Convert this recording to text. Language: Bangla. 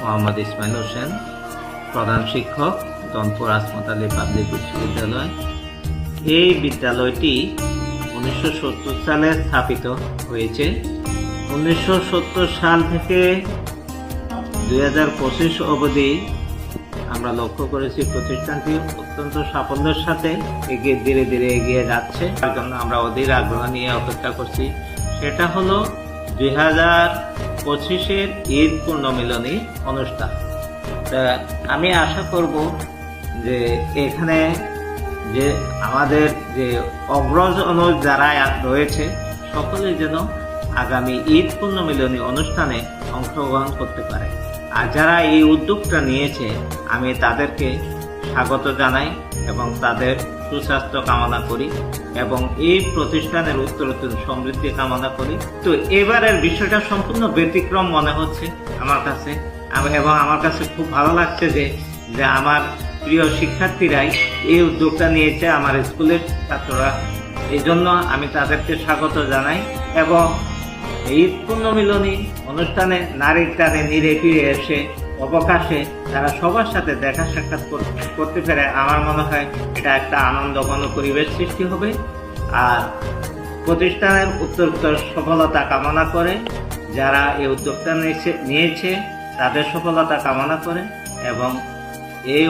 মোহাম্মদ ইসমাইল হোসেন, প্রধান শিক্ষক, দনপুর আসমত আলী পাবলিক উচ্চ বিদ্যালয়। এই বিদ্যালয়টি 1970 সালে স্থাপিত হয়েছে। 1970 সাল থেকে 2025 অবধি আমরা লক্ষ্য করেছি প্রতিষ্ঠানটি অত্যন্ত সাফল্যের সাথে ধীরে ধীরে এগিয়ে যাচ্ছে। তার জন্য আমরা অধীর আগ্রহ নিয়ে অপেক্ষা করছি। সেটা হলো 2025-এর ঈদ পূর্ণমিলনী অনুষ্ঠান। আমি আশা করব যে এখানে যে আমাদের যে অগ্রজ যারা রয়েছে সকলে যেন আগামী ঈদ পূর্ণমিলনী অনুষ্ঠানে অংশগ্রহণ করতে পারে। আর যারা এই উদ্যোগটা নিয়েছে আমি তাদেরকে স্বাগত জানাই এবং তাদের সুস্বাস্থ্য কামনা করি এবং এই প্রতিষ্ঠানের উত্তরোত্তর সমৃদ্ধি কামনা করি। তো এবারের বিষয়টা সম্পূর্ণ ব্যতিক্রম মনে হচ্ছে আমার কাছে, এবং আমার কাছে খুব ভালো লাগছে যে আমার প্রিয় শিক্ষার্থীরাই এই উদ্যোগটা নিয়েছে, আমার স্কুলের ছাত্ররা। এই জন্য আমি তাদেরকে স্বাগত জানাই এবং ঈদ পূর্ণমিলনী অনুষ্ঠানে নারীর টানে নিরে ফিরে এসে অবকাশে তারা সবার সাথে দেখা সাক্ষাৎ করতে পেরে আমার মনে হয় এটা একটা আনন্দঘন পরিবেশ সৃষ্টি হবে। আর প্রতিষ্ঠানের উত্তরোত্তর সফলতা কামনা করে যারা এই উদ্যোগটা নিয়েছে তাদের সফলতা কামনা করে এবং এই